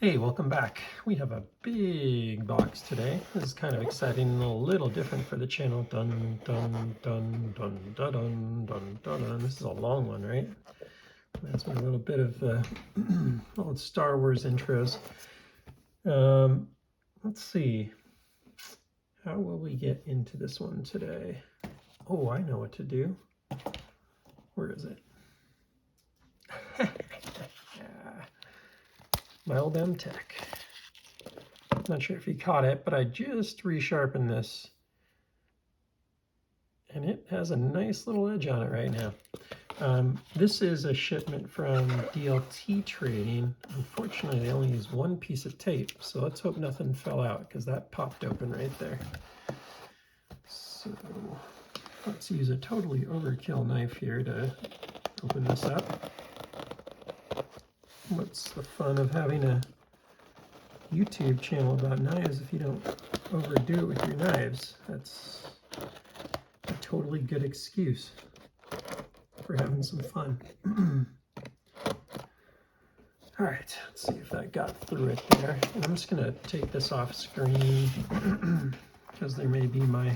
Hey, welcome back. We have a big box today. This is kind of exciting and a little different for the channel. Dun, dun, dun, dun, dun, dun, dun, dun, dun. This is a long one, right? That's been a little bit of the old Star Wars intros. Let's see. How will we get into this one today? Oh, I know what to do. Where is it? My old M-Tech. Not sure if you caught it, but I just resharpened this. And it has a nice little edge on it right now. This is a shipment from DLT Trading. Unfortunately, they only used one piece of tape, so let's hope nothing fell out because that popped open right there. So let's use a totally overkill knife here to open this up. What's the fun of having a YouTube channel about knives if you don't overdo it with your knives? That's a totally good excuse for having some fun. All right, let's see if that got through it there. And I'm just gonna take this off screen because there may be my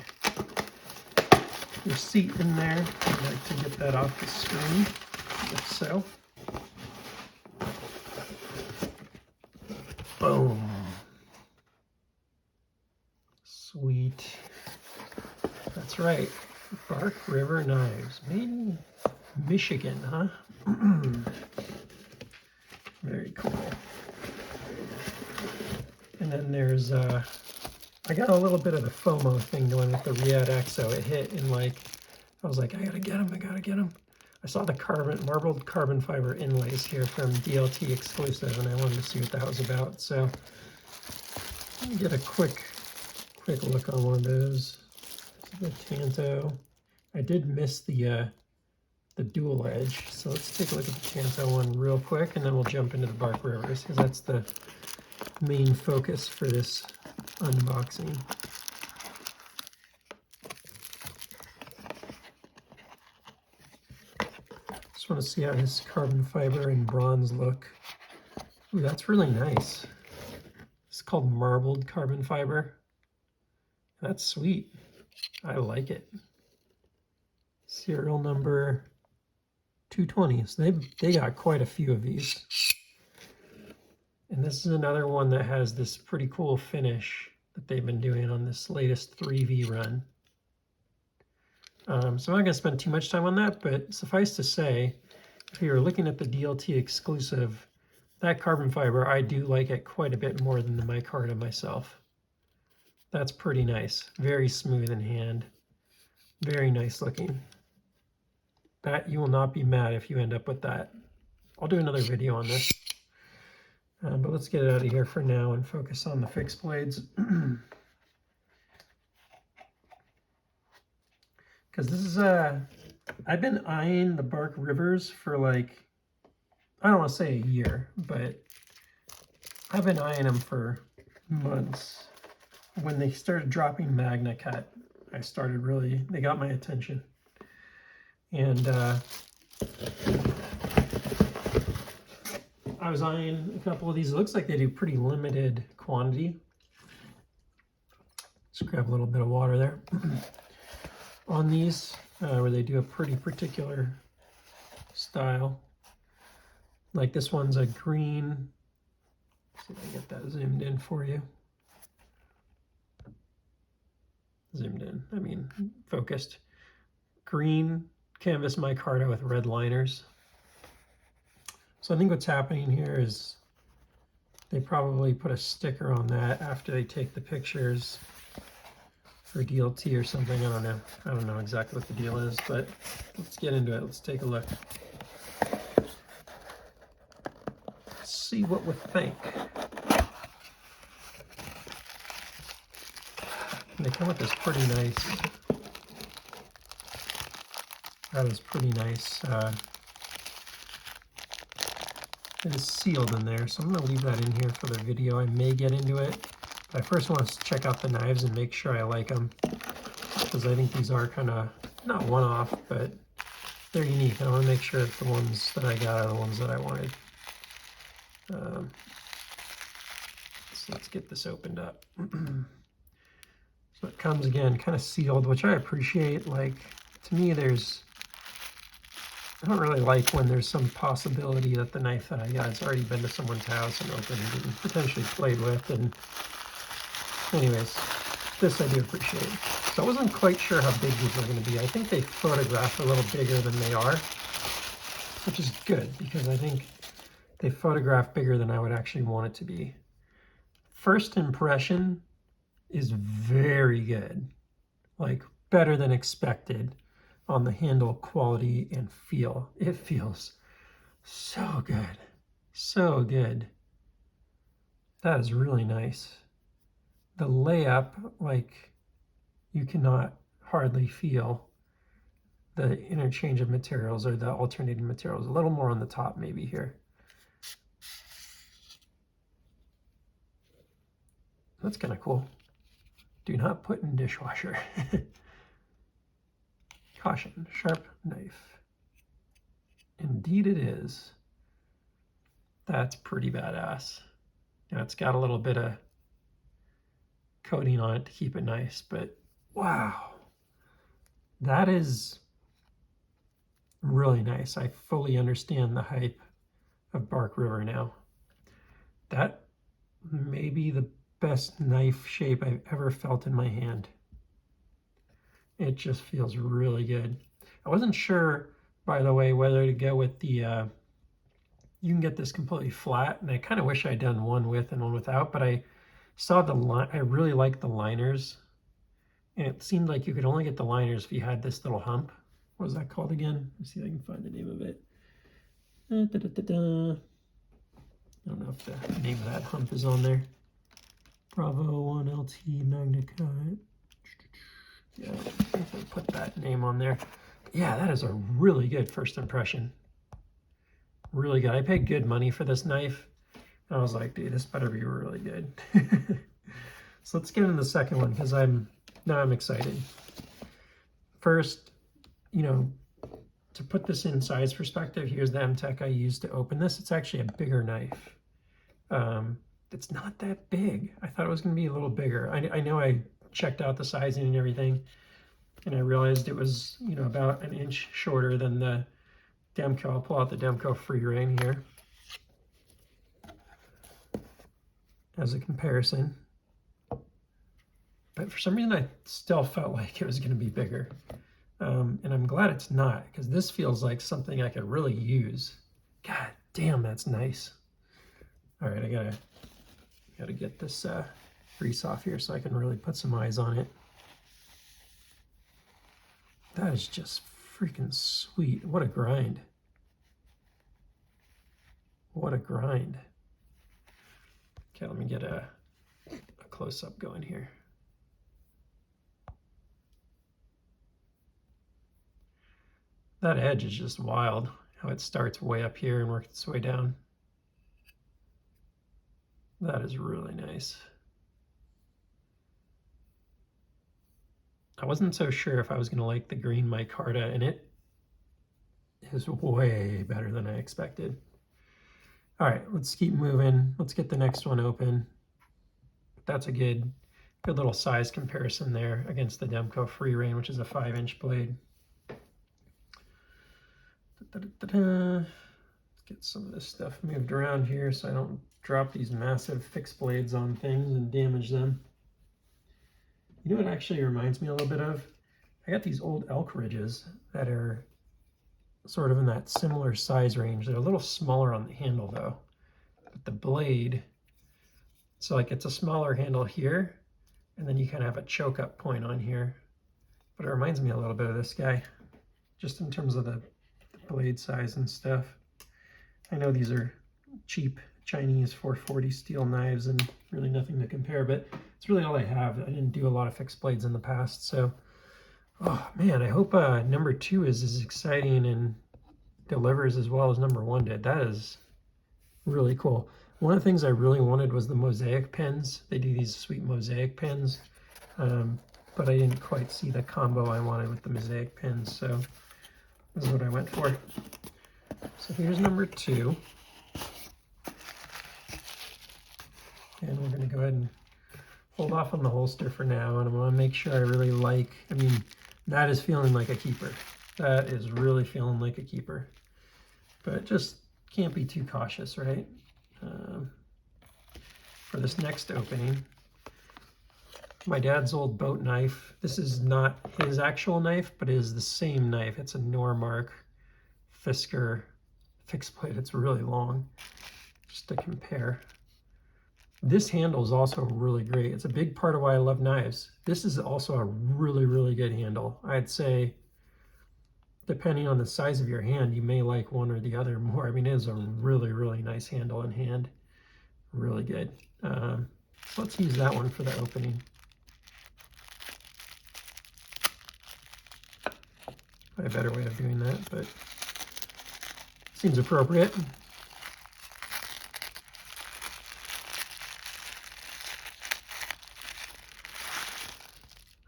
receipt in there. I'd like to get that off the screen, if so. Boom. Sweet. That's right, Bark River knives, made in Michigan, huh? Very cool. And then there's, I got a little bit of the FOMO thing going with the Riyad XO. It hit and I was like, I gotta get them. I saw the marbled carbon fiber inlays here from DLT exclusive, and I wanted to see what that was about. So let me get a quick look on one of those. The Tanto. I did miss the dual edge, so let's take a look at the Tanto one real quick, and then we'll jump into the Bark Rivers because that's the main focus for this unboxing. Just want to see how his carbon fiber and bronze look. Ooh, that's really nice. It's called marbled carbon fiber. That's sweet. I like it. Serial number 220. So they got quite a few of these. And this is another one that has this pretty cool finish that they've been doing on this latest 3V run. So I'm not going to spend too much time on that, but suffice to say, if you're looking at the DLT exclusive, that carbon fiber, I do like it quite a bit more than the micarta myself. That's pretty nice. Very smooth in hand. Very nice looking. That you will not be mad if you end up with that. I'll do another video on this. But let's get it out of here for now and focus on the fixed blades. Because this is I've been eyeing the Bark Rivers for I don't want to say a year, but I've been eyeing them for months. When they started dropping Magna Cut, they got my attention. And I was eyeing a couple of these. It looks like they do pretty limited quantity. Just grab a little bit of water there. On these, where they do a pretty particular style. Like this one's a green. Let's see if I can get that zoomed in for you. Zoomed in, I mean focused. Green canvas micarta with red liners. So I think what's happening here is they probably put a sticker on that after they take the pictures for DLT or something. I don't know exactly what the deal is, but let's get into it. Let's take a look. See what we think. And they come with this pretty nice. That is pretty nice. It is sealed in there, so I'm going to leave that in here for the video. I may get into it, but I first want to check out the knives and make sure I like them, because I think these are kind of, not one-off, but they're unique. I want to make sure that the ones that I got are the ones that I wanted. So let's get this opened up. So it comes again kind of sealed, which I appreciate. Like, to me, I don't really like when there's some possibility that the knife that I got has already been to someone's house and opened and potentially played with. And anyways, this I do appreciate. So I wasn't quite sure how big these were going to be. I think they photographed a little bigger than they are, which is good because I think they photograph bigger than I would actually want it to be. First impression is very good, like better than expected on the handle quality and feel. It feels so good, so good. That is really nice. The layup, like, you cannot hardly feel the interchange of materials or the alternating materials. A little more on the top maybe here. That's kind of cool. Do not put in dishwasher. Caution, sharp knife. Indeed it is. That's pretty badass. Now it's got a little bit of coating on it to keep it nice, but wow. That is really nice. I fully understand the hype of Bark River now. That may be the best knife shape I've ever felt in my hand. It just feels really good. I wasn't sure, by the way, whether to go with the, you can get this completely flat, and I kind of wish I'd done one with and one without, but I saw the line, I really like the liners, and it seemed like you could only get the liners if you had this little hump. What was that called again? Let's see if I can find the name of it. I don't know if the name of that hump is on there. Bravo 1 LT Magna Cut. Yeah, I put that name on there. But yeah, that is a really good first impression. Really good. I paid good money for this knife. And I was like, dude, this better be really good. So let's get into the second one because now I'm excited. First, you know, to put this in size perspective, here's the M-Tech I used to open this. It's actually a bigger knife. It's not that big. I thought it was going to be a little bigger. I know I checked out the sizing and everything, and I realized it was, you know, about an inch shorter than the Demko. I'll pull out the Demko Free Rein here as a comparison. But for some reason, I still felt like it was going to be bigger. And I'm glad it's not, because this feels like something I could really use. God damn, that's nice. All right, I gotta get this grease off here so I can really put some eyes on it. That is just freaking sweet. What a grind. What a grind. Okay, let me get a close-up going here. That edge is just wild, how it starts way up here and works its way down. That is really nice. I wasn't so sure if I was going to like the green micarta, and it is way better than I expected. All right, let's keep moving. Let's get the next one open. That's a good little size comparison there against the Demko Free Rein, which is a 5-inch blade. Let's get some of this stuff moved around here so I don't drop these massive fixed blades on things and damage them. You know what actually reminds me a little bit of? I got these old elk ridges that are sort of in that similar size range. They're a little smaller on the handle though. But the blade, so like it's a smaller handle here, and then you kind of have a choke up point on here. But it reminds me a little bit of this guy, just in terms of the blade size and stuff. I know these are cheap Chinese 440 steel knives and really nothing to compare, but it's really all I have. I didn't do a lot of fixed blades in the past, so oh man, I hope number 2 is as exciting and delivers as well as number 1 did. That is really cool. One of the things I really wanted was the mosaic pins. They do these sweet mosaic pins, but I didn't quite see the combo I wanted with the mosaic pins, so this is what I went for. So here's number 2. And we're going to go ahead and hold off on the holster for now, and I want to make sure I really like, I mean, that is feeling like a keeper. That is really feeling like a keeper. But just can't be too cautious, right? For this next opening, my dad's old boat knife. This is not his actual knife, but it is the same knife. It's a Normark Fisker fixed blade. It's really long, just to compare. This handle is also really great. It's a big part of why I love knives. This is also a really, really good handle. I'd say, depending on the size of your hand, you may like one or the other more. I mean, it is a really, really nice handle in hand. Really good. So let's use that one for the opening. A better way of doing that, but seems appropriate.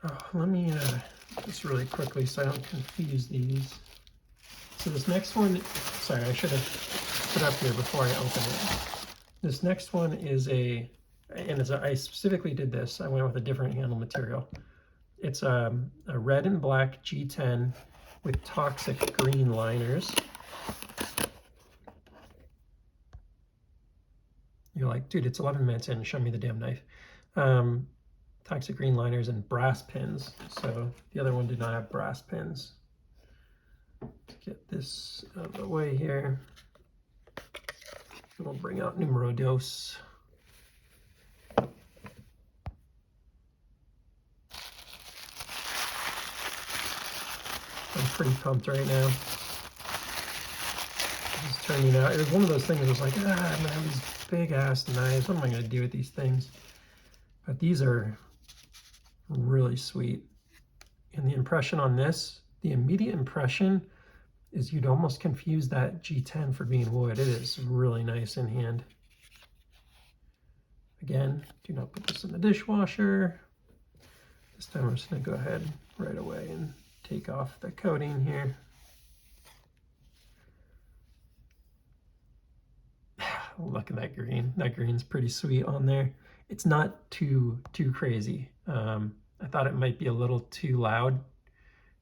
Oh, let me just really quickly so I don't confuse these. So this next one, sorry, I should have put up here before I open it. This next one is I specifically did this. I went with a different handle material. It's a red and black G10 with toxic green liners. You're like, dude, it's 11 minutes in, show me the damn knife. Toxic green liners and brass pins. So the other one did not have brass pins. Let's get this out of the way here. We'll bring out numero dos. I'm pretty pumped right now. It's turning out. It was one of those things that was like, I'm gonna have these big ass knives. What am I gonna do with these things? But these are really sweet. And the impression on this, the immediate impression is you'd almost confuse that G10 for being wood. It is really nice in hand. Again, do not put this in the dishwasher. This time I'm just gonna go ahead right away and take off the coating here. Look at that green. That green's pretty sweet on there. It's not too crazy. I thought it might be a little too loud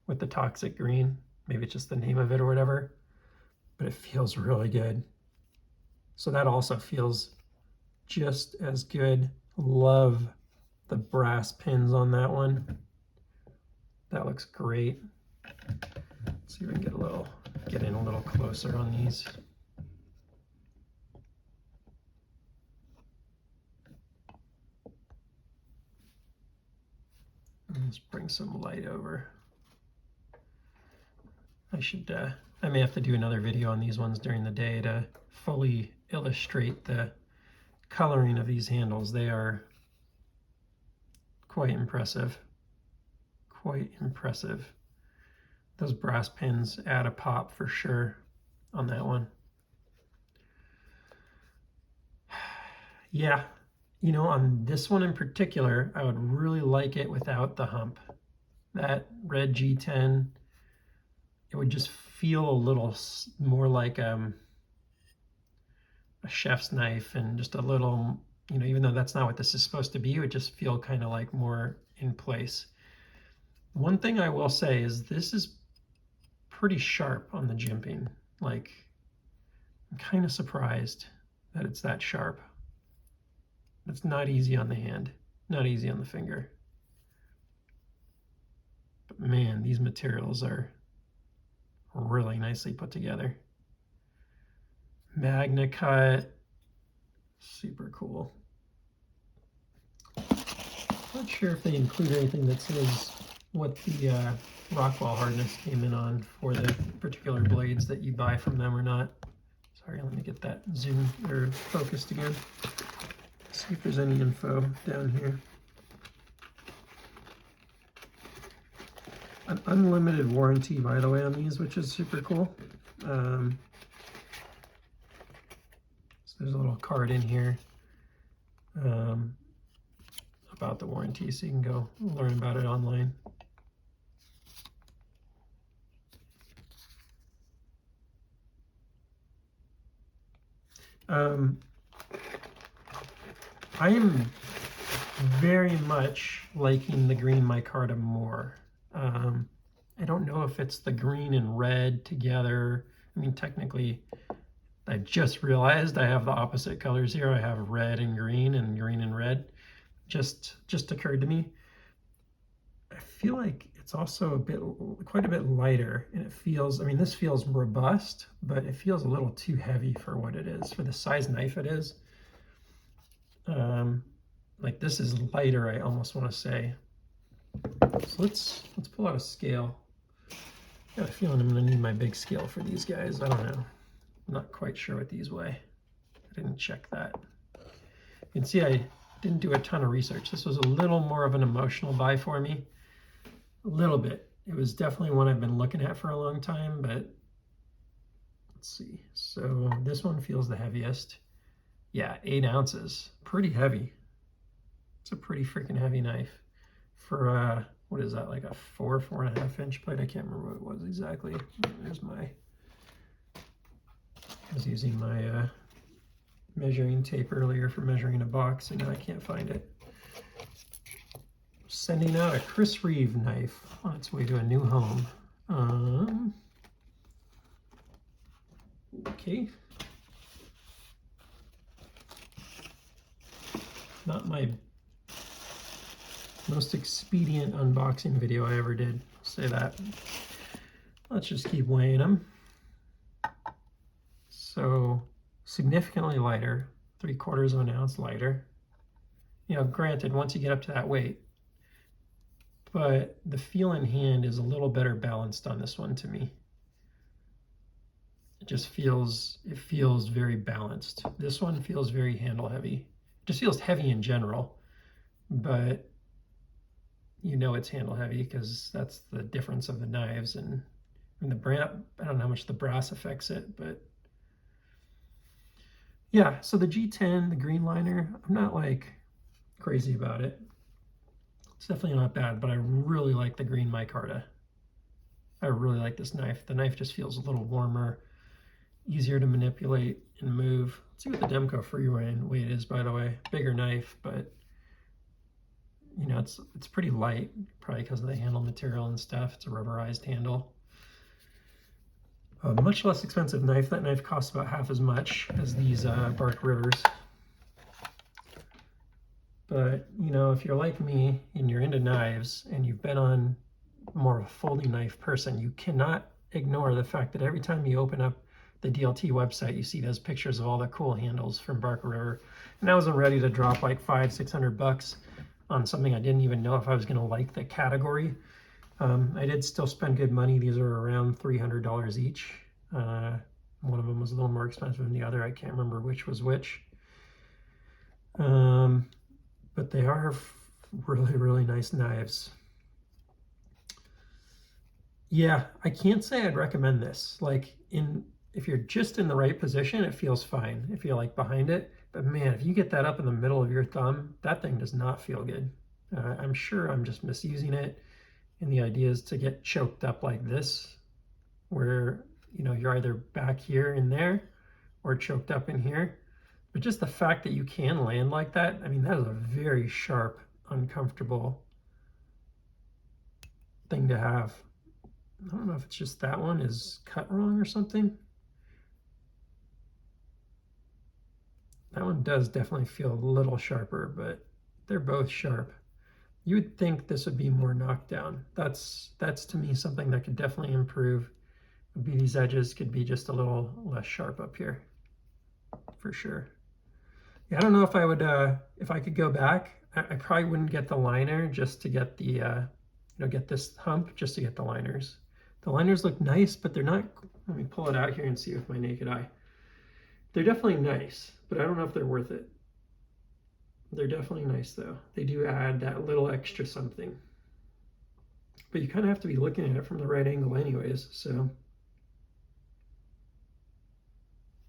with the toxic green. Maybe it's just the name of it or whatever, but it feels really good. So that also feels just as good. Love the brass pins on that one. That looks great. Let's see if we can get in a little closer on these. Let's bring some light over. I may have to do another video on these ones during the day to fully illustrate the coloring of these handles. They are quite impressive. Quite impressive. Those brass pins add a pop for sure on that one. Yeah, you know, on this one in particular, I would really like it without the hump. That red G10, it would just feel a little more like a chef's knife, and just a little, you know, even though that's not what this is supposed to be, it would just feel kind of like more in place. One thing I will say is this is pretty sharp on the jimping. Like, I'm kind of surprised that it's that sharp. It's not easy on the hand, not easy on the finger. But man, these materials are really nicely put together. Magna cut, super cool. Not sure if they include anything that says what the Rockwell hardness came in on for the particular blades that you buy from them or not. Sorry, let me get that zoom or focused again. See if there's any info down here. An unlimited warranty, by the way, on these, which is super cool. So there's a little card in here about the warranty, so you can go learn about it online. I am very much liking the green micarta more. I don't know if it's the green and red together. I mean, technically, I just realized I have the opposite colors here. I have red and green and red. Just occurred to me. I feel like it's also quite a bit lighter, and it feels, I mean, this feels robust, but it feels a little too heavy for what it is, for the size knife it is. Like this is lighter, I almost want to say. So let's pull out a scale. I got a feeling I'm going to need my big scale for these guys. I don't know. I'm not quite sure what these weigh. I didn't check that. You can see I didn't do a ton of research. This was a little more of an emotional buy for me. A little bit. It was definitely one I've been looking at for a long time, but let's see. So this one feels the heaviest. Yeah, 8 ounces. Pretty heavy. It's a pretty freaking heavy knife. For, what is that, like a 4.5 inch plate? I can't remember what it was exactly. There's my, I was using my measuring tape earlier for measuring a box, and now I can't find it. Sending out a Chris Reeve knife on its way to a new home. Okay. Not my most expedient unboxing video I ever did, I'll say that. Let's just keep weighing them. So significantly lighter, 3/4 of an ounce lighter. You know, granted, once you get up to that weight, but the feel in hand is a little better balanced on this one to me. It just feels, it feels very balanced. This one feels very handle heavy. It just feels heavy in general, but you know it's handle heavy because that's the difference of the knives. And the brass, I don't know how much the brass affects it, but yeah. So the G10, the green liner, I'm not like crazy about it. It's definitely not bad, but I really like the green micarta. I really like this knife. The knife just feels a little warmer, easier to manipulate and move. Let's see what the Demco free weight is, by the way. Bigger knife, but you know, it's pretty light, probably because of the handle material and stuff. It's a rubberized handle. A much less expensive knife. That knife costs about half as much as these Bark Rivers. But, you know, if you're like me and you're into knives and you've been on more of a folding knife person, you cannot ignore the fact that every time you open up the DLT website, you see those pictures of all the cool handles from Bark River. And I wasn't ready to drop like $500-600 on something I didn't even know if I was going to like the category. I did still spend good money. These are around $300 each. One of them was a little more expensive than the other. I can't remember which was which. But they are really, really nice knives. Yeah, I can't say I'd recommend this. Like, if you're just in the right position, it feels fine if you're like behind it. But man, if you get that up in the middle of your thumb, that thing does not feel good. I'm sure I'm just misusing it. And the idea is to get choked up like this, where, you know, you're either back here and there or choked up in here. But just the fact that you can land like that, I mean, that is a very sharp, uncomfortable thing to have. I don't know if it's just that one is cut wrong or something. That one does definitely feel a little sharper, but they're both sharp. You would think this would be more knockdown. That's to me something that could definitely improve. Would be these edges could be just a little less sharp up here, for sure. Yeah, I don't know if I would, if I could go back, I probably wouldn't get the liner just to get the, you know, get this hump just to get the liners. The liners look nice, but they're not, let me pull it out here and see with my naked eye. They're definitely nice, but I don't know if they're worth it. They're definitely nice though. They do add that little extra something. But you kind of have to be looking at it from the right angle anyways, so.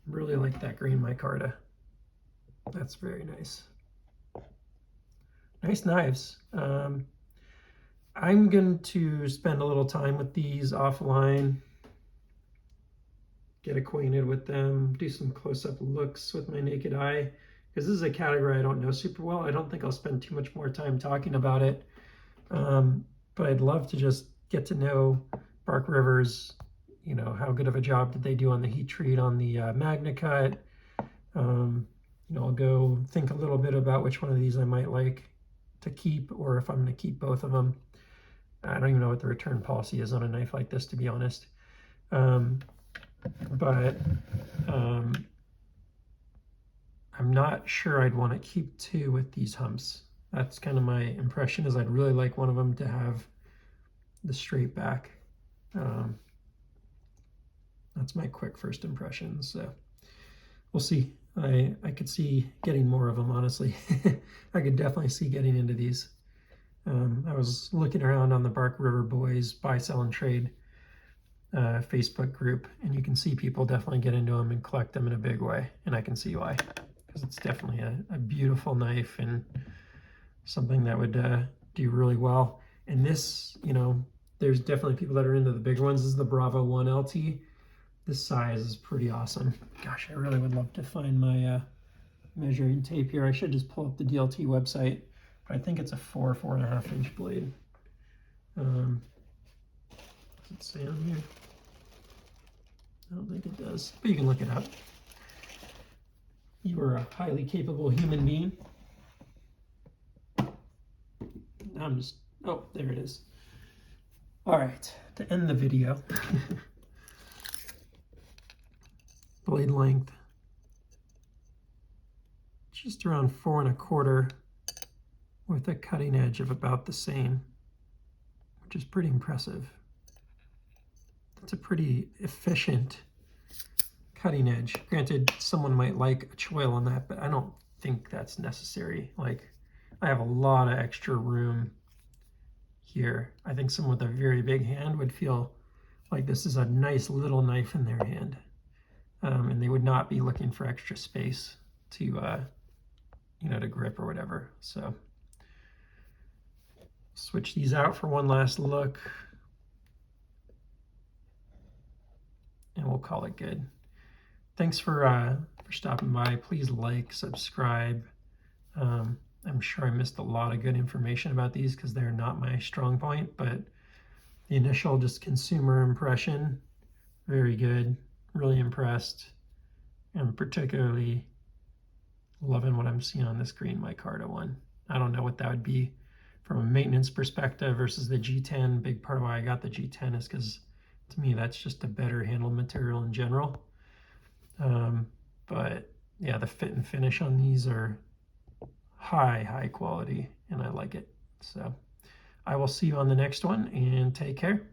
Really like that green micarta. That's very nice. Nice knives. I'm going to spend a little time with these offline, get acquainted with them, do some close-up looks with my naked eye, because this is a category I don't know super well. I don't think I'll spend too much more time talking about it. But I'd love to just get to know Bark Rivers. You know, how good of a job did they do on the heat treat on the Magna Cut? You know, I'll go think a little bit about which one of these I might like to keep, or if I'm going to keep both of them. I don't even know what the return policy is on a knife like this, to be honest. But I'm not sure I'd want to keep two with these humps. That's kind of my impression, is I'd really like one of them to have the straight back. That's my quick first impression. So we'll see. I could see getting more of them, honestly. I could definitely see getting into these. I was looking around on the Bark River Boys buy, sell, and trade Facebook group, and you can see people definitely get into them and collect them in a big way, and I can see why, because it's definitely a beautiful knife and something that would do really well. And this, you know, there's definitely people that are into the bigger ones. This is the Bravo 1 LT. This size is pretty awesome. Gosh, I really would love to find my measuring tape here. I should just pull up the DLT website, but I think it's a 4.5 inch blade. Does it say on here? I don't think it does, but you can look it up. You are a highly capable human being. I'm just, oh, there it is. All right, to end the video, blade length, just around 4.25 with a cutting edge of about the same, which is pretty impressive. It's a pretty efficient cutting edge. Granted, someone might like a choil on that, but I don't think that's necessary. Like, I have a lot of extra room here. I think someone with a very big hand would feel like this is a nice little knife in their hand. And they would not be looking for extra space to, you know, to grip or whatever. So switch these out for one last look, and we'll call it good. Thanks for stopping by. Please like, subscribe. I'm sure I missed a lot of good information about these because they're not my strong point, but the initial just consumer impression, very good, really impressed, and particularly loving what I'm seeing on this green micarta one. I don't know what that would be from a maintenance perspective versus the G10. Big part of why I got the G10 is because to me that's just a better handled material in general. But yeah, the fit and finish on these are high quality, and I like it. So I will see you on the next one, and take care.